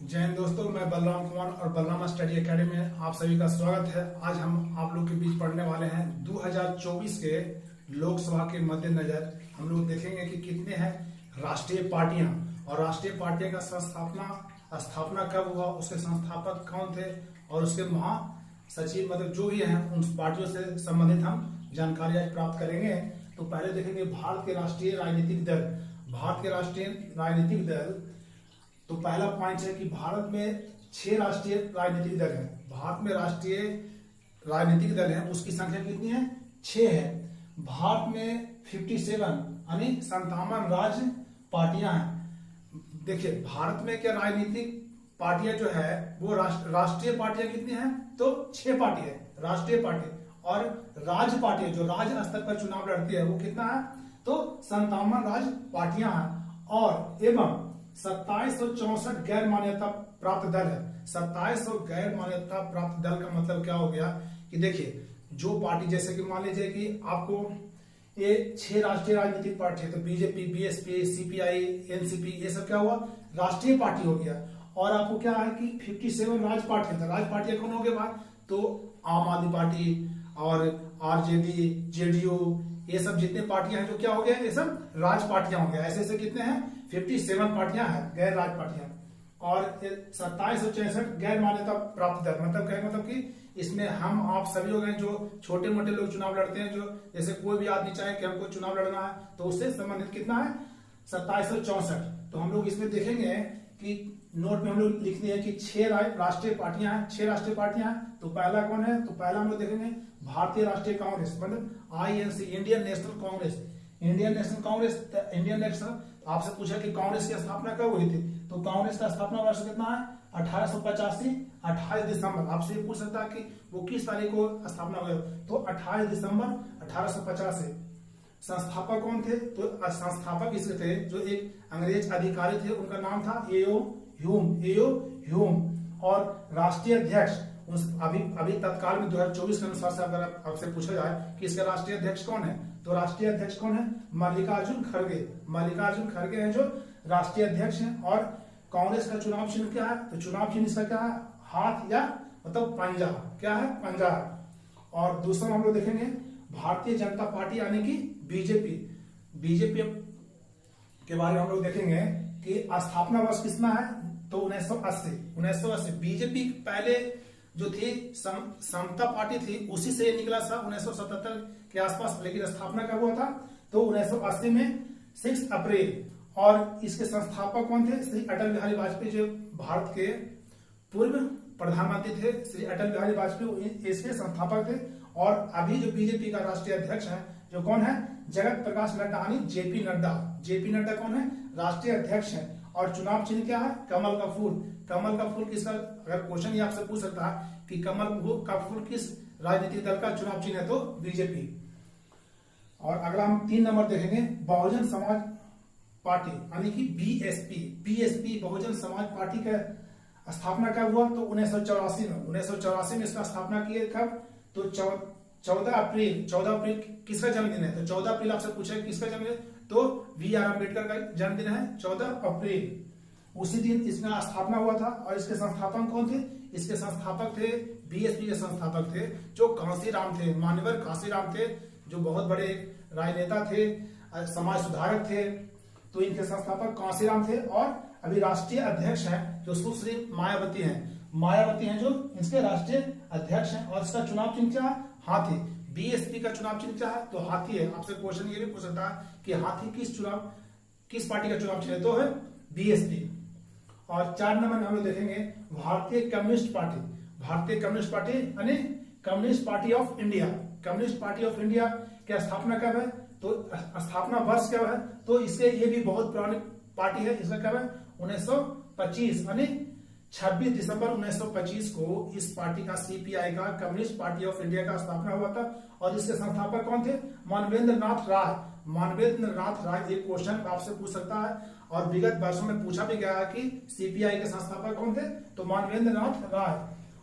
जय हिंद दोस्तों, मैं बलराम कुमार और बलरामा स्टडी एकेडमी में आप सभी का स्वागत है। आज हम आप लोग के बीच पढ़ने वाले हैं 2024 के लोकसभा के मद्देनजर हम लोग देखेंगे कि कितने हैं राष्ट्रीय पार्टियां और राष्ट्रीय पार्टियों का स्थापना कब हुआ, उसके संस्थापक कौन थे और उसके महासचिव मतलब जो भी हैं उन पार्टियों से संबंधित हम जानकारी आज प्राप्त करेंगे। तो पहले देखेंगे भारत के राष्ट्रीय राजनीतिक दल। भारत के राष्ट्रीय राजनीतिक दल, तो पहला पॉइंट है कि भारत में 6 राष्ट्रीय राजनीतिक दल है। भारत में राष्ट्रीय राजनीतिक दल है, उसकी संख्या कितनी है? 6 है। भारत में 57 यानी 57 राज्य पार्टियां हैं। देखिए भारत में क्या राजनीतिक पार्टियां जो है वो राष्ट्रीय पार्टियां कितनी हैं? तो 6 पार्टी है राष्ट्रीय पार्टी, और राज्य पार्टियां जो राज्य स्तर पर चुनाव लड़ती है वो कितना है? तो 57 राज्य पार्टियां हैं। और एवं 2764 गैर मान्यता प्राप्त दल है। 2700 गैर मान्यता प्राप्त दल का मतलब क्या हो गया कि देखिए जो पार्टी, जैसे कि मान लीजिए कि आपको ये 6 राष्ट्रीय राजनीतिक पार्टी है, तो बीजेपी, बीएसपी, सीपीआई, एनसीपी, ये सब क्या हुआ? राष्ट्रीय पार्टी हो गया। और आपको क्या है कि 57 राज्य पार्टी है। राज्य पार्टी कौन हो गए भाई? तो आम आदमी पार्टी और आरजेडी, जेडीयू, ये सब जितने पार्टियां हैं जो क्या हो गया, ये सब राज पार्टियां हो गया। ऐसे ऐसे कितने हैं? 57 पार्टियां हैं गैर राज पार्टियां, और 2764 गैर मान्यता प्राप्त दल। मतलब क्या मतलब कि इसमें हम आप सभी लोग हैं जो छोटे मोटे लोग चुनाव लड़ते हैं, जो जैसे कोई भी आदमी चाहे कि हमको चुनाव लड़ना है तो उससे संबंधित कितना है? 2764। तो हम लोग इसमें देखेंगे कि नोट में हम लोग लिखते हैं कि 6 राष्ट्रीय पार्टियां हैं। 6 राष्ट्रीय पार्टियां हैं। तो पहला कौन है? तो पहला हम लोग देखेंगे भारतीय राष्ट्रीय कांग्रेस, मतलब INC, Indian national Congress. Indian national Congress, Indian national. आपसे पूछा कि कांग्रेस की स्थापना कब हुई थी, तो कांग्रेस का स्थापना वर्ष कितना है? 1885, 28 दिसंबर। आपसे पूछ सकता है कि वो किस तारीख को स्थापना हुई, तो 28 दिसंबर 1885। संस्थापक कौन थे? तो संस्थापक इसके थे जो एक अंग्रेज अधिकारी थे, उनका नाम था एओ ह्यूम। और राष्ट्रीय अध्यक्ष अभी तत्काल में 2024 के अनुसार से अगर आपसे पूछा जाए कि इसका राष्ट्रीय अध्यक्ष कौन है, तो राष्ट्रीय अध्यक्ष कौन है? मल्लिकार्जुन खड़गे। मल्लिकार्जुन खड़गे हैं जो राष्ट्रीय अध्यक्ष हैं। और कांग्रेस का चुनाव चिन्ह क्या है? तो चुनाव चिन्ह इसका क्या है? हाथ या मतलब पंजा। क्या है? पंजा। और दूसरा हम लोग देखेंगे भारतीय जनता पार्टी यानी कि बीजेपी के बारे में हम लोग देखेंगे कि स्थापना वर्ष कितना है? तो 1980। बीजेपी पहले जो थी समता पार्टी थी, उसी से निकला था 1977 के आसपास, लेकिन स्थापना कब हुआ था? तो 1980 में 6 अप्रैल। और इसके संस्थापक कौन थे? श्री अटल बिहारी वाजपेयी, जो भारत के पूर्व प्रधानमंत्री थे। श्री अटल बिहारी वाजपेयी इसके संस्थापक थे। और अभी जो बीजेपी का राष्ट्रीय अध्यक्ष है जो कौन है? जगत प्रकाश नड्डा यानी जेपी नड्डा। जेपी नड्डा कौन है? राष्ट्रीय अध्यक्ष है। और चुनाव चिन्ह क्या है? कमल का फूल। कमल का फूल किसका, अगर क्वेश्चन ये आपसे पूछ सकता है कि कमल का फूल किस राजनीतिक दल का चुनाव चिन्ह है, तो बीजेपी। और अगला हम 3 नंबर देखेंगे बहुजन समाज पार्टी यानी कि बीएसपी बहुजन समाज पार्टी का स्थापना कब हुआ? तो 1984 में। 1984 में इसका स्थापना किए कब? तो 14 अप्रैल किसका जन्मदिन है? तो 14 अप्रैल आपसे पूछे किसका जन्मदिन, तो BR अम्बेडकर का जन्मदिन है 14 अप्रैल। उसी दिन इसका स्थापना हुआ था। और इसके संस्थापक कौन थे? इसके संस्थापक थे, बीएसपी के संस्थापक थे जो कांसीराम थे, मान्यवर कांसीराम थे, जो बहुत बड़े राजनेता थे, समाज सुधारक थे। तो इनके संस्थापक कांसीराम थे। और अभी राष्ट्रीय अध्यक्ष हैं जो सुश्री मायावती हैं जो इसके राष्ट्रीय अध्यक्ष हैं। और इसका चुनाव चिन्ह क्या है? हाथी। बीएसपी का चुनाव चिन्ह क्या है? तो हाथी है। आपसे क्वेश्चन ये भी पूछ सकता है कि हाथी किस पार्टी का चुनाव चिन्ह है, तो है बीएसपी। और 4 नंबर में हम लोग देखेंगे भारतीय कम्युनिस्ट पार्टी। भारतीय कम्युनिस्ट पार्टी यानी communist party of India. Communist party of India की स्थापना कब है? तो स्थापना वर्ष क्या है? तो इससे ये भी बहुत पुरानी पार्टी है। इसका कब है? 1925 यानी 26 दिसंबर 1925 को इस पार्टी का, सीपीआई का, कम्युनिस्ट पार्टी ऑफ इंडिया का स्थापना हुआ था। और इसके संस्थापक कौन थे? मानवेंद्र नाथ राय। एक क्वेश्चन आपसे पूछ सकता है और विगत वर्षों में पूछा भी गया है कि सीपीआई के संस्थापक कौन थे? तो मानवेंद्र नाथ राय।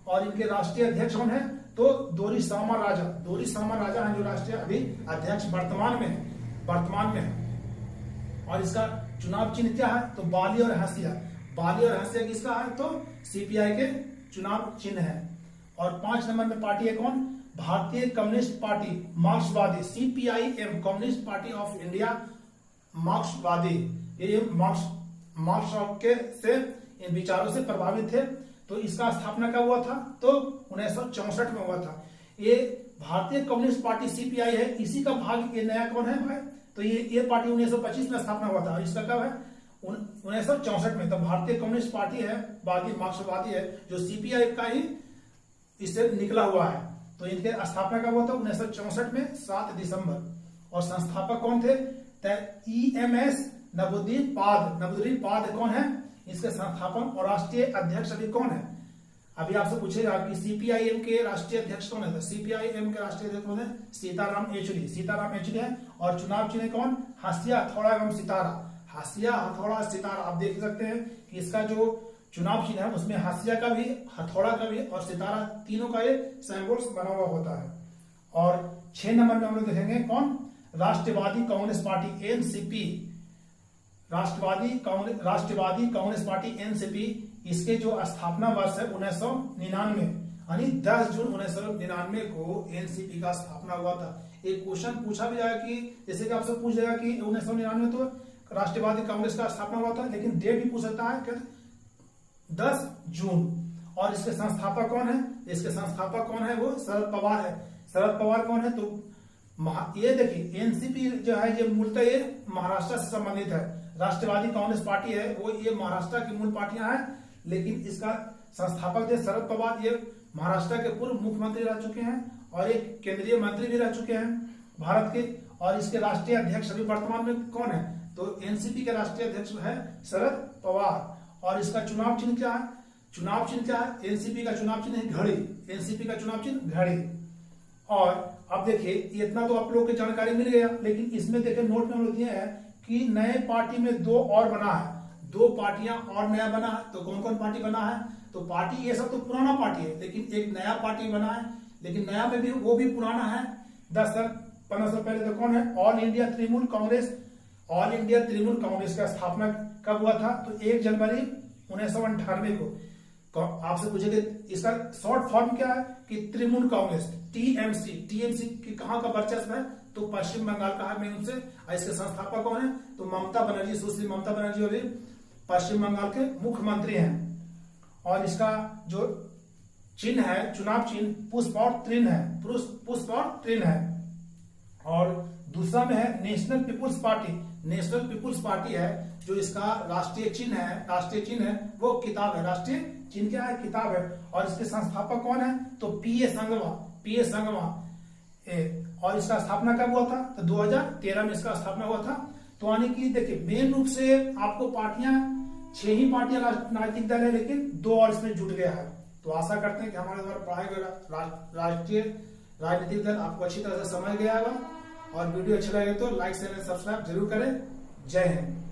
और इनके राष्ट्रीय अध्यक्ष कौन है? तो दोरीसामा राजा हैं जो राष्ट्रीय अभी अध्यक्ष वर्तमान में है। और इसका चुनाव चिन्ह क्या है? तो बाली और हंसिया। बाली और हंसिया किसका है? तो सीपीआई के चुनाव चिन्ह है। और 5 नंबर में पार्टी है कौन? भारतीय कम्युनिस्ट पार्टी मार्क्सवादी, CPIM, communist party of India मार्क्सवादी। ये मार्क्स के से इन विचारों से प्रभावित थे। तो इसका स्थापना कब हुआ था? तो 1964 में हुआ था। ये भारतीय कम्युनिस्ट पार्टी सीपीआई है, इसी का भाग ये नया कौन है भाई? तो ये पार्टी 1925 में स्थापना हुआ था। और इसका कब है? 1964 में। तो भारतीय कम्युनिस्ट पार्टी है, बागी मार्क्सवादी है, जो सीपीआई का ही इससे निकला हुआ है। तो इनके स्थापना कब हुआ था? 1964 में 7 दिसंबर। और संस्थापक कौन थे? EMS नबुद्दीन पाद कौन है? इसके संस्थापक और राष्ट्रीय अध्यक्ष अभी कौन है? अभी आपसे पूछेगा कि सीपीआईएम के राष्ट्रीय अध्यक्ष कौन है? तो सीपीआईएम के राष्ट्रीय अध्यक्ष कौन है? सीताराम येचुरी है। और चुनाव चिन्ह कौन? हाशिया, हथौड़ा एवं सितारा। हाशिया, हथौड़ा, सितारा। आप देख सकते हैं कि इसका जो चुनाव चिन्ह है उसमें हाशिया का भी, हथौड़ा का भी और सितारा, तीनों का ये सिंबल्स बना हुआ होता है। और 6 नंबर में हम लोग देखेंगे कौन? राष्ट्रवादी कांग्रेस पार्टी एनसीपी। राष्ट्रवादी कांग्रेस पार्टी एनसीपी, इसके जो स्थापना वर्ष है 1999, यानी 10 जून 1999 को एनसीपी का स्थापना हुआ था। एक क्वेश्चन पूछा भी जाएगा कि जैसे कि आपसे पूछ जाएगा कि 1999 तो राष्ट्रवादी कांग्रेस का स्थापना हुआ था, लेकिन डेट भी पूछ सकता है कि 10 जून। और इसके संस्थापक कौन है? इसके संस्थापक कौन है? वो शरद पवार है। शरद पवार कौन है? तो ये देखिए एनसीपी जो है ये मूलतः ये महाराष्ट्र से संबंधित है। राष्ट्रवादी कांग्रेस पार्टी है वो ये महाराष्ट्र की मूल पार्टियां हैं, लेकिन इसका संस्थापक जो शरद पवार ये महाराष्ट्र के पूर्व मुख्यमंत्री रह चुके हैं और एक केंद्रीय मंत्री भी रह चुके हैं भारत के। और इसके राष्ट्रीय अध्यक्ष अभी वर्तमान में कौन है? तो एनसीपी के राष्ट्रीय अध्यक्ष है शरद पवार। और इसका चुनाव चिन्ह क्या है? चुनाव चिन्ह क्या है? एनसीपी का चुनाव चिन्ह है घड़ी। एनसीपी का चुनाव चिन्ह घड़ी। और अब देखिए इतना तो आप लोगों को जानकारी मिल गया, लेकिन इसमें देखिए नोट में हम लोग दिए हैं कि नए पार्टी में 2 और बना है, 2 पार्टियां और नया बना है। तो कौन कौन पार्टी बना है? तो पार्टी ये सब तो पुराना पार्टी है, लेकिन एक नया पार्टी बना है, लेकिन नया में भी वो भी पुराना है। 10 साल 15 साल पहले तो कौन है? All India Trinamool Congress. All India Trinamool Congress का स्थापना कब हुआ था? तो 1 जनवरी 1998 को। आपसे पूछेंगे इसका शॉर्ट फॉर्म क्या है? कि तृणमूल कांग्रेस, टीएमसी की कहां का वर्चस्व है? तो पश्चिम बंगाल का है। मैं उनसे इसके संस्थापक कौन है? तो ममता बनर्जी, सुश्री ममता बनर्जी और पश्चिम बंगाल के मुख्यमंत्री हैं। और इसका जो चिन्ह है, चुनाव चिन्ह पुष्प और तृण है, पुष्प और तृण है। और दूसरा में है National People's Party. National People's Party है जो इसका राष्ट्रीय चिन्ह है वो किताब है। राष्ट्रीय चिन्ह क्या है? किताब है। और इसके संस्थापक कौन है? तो पीए संगमा। और इसका स्थापना कब हुआ था? तो 2013 में इसका स्थापना हुआ था। तो यानी कि देखिए मेन रूप से आपको पार्टियां 6 ही पार्टियां राजनीतिक दल है, लेकिन 2 और इसमें जुट गया है। तो आशा करते हैं कि हमारे द्वारा पढ़ाया गया राष्ट्रीय राजनीतिक दल आपको अच्छी तरह से समझ गया होगा। और वीडियो अच्छा लगे तो लाइक शेयर सब्सक्राइब जरूर करें। जय हिंद।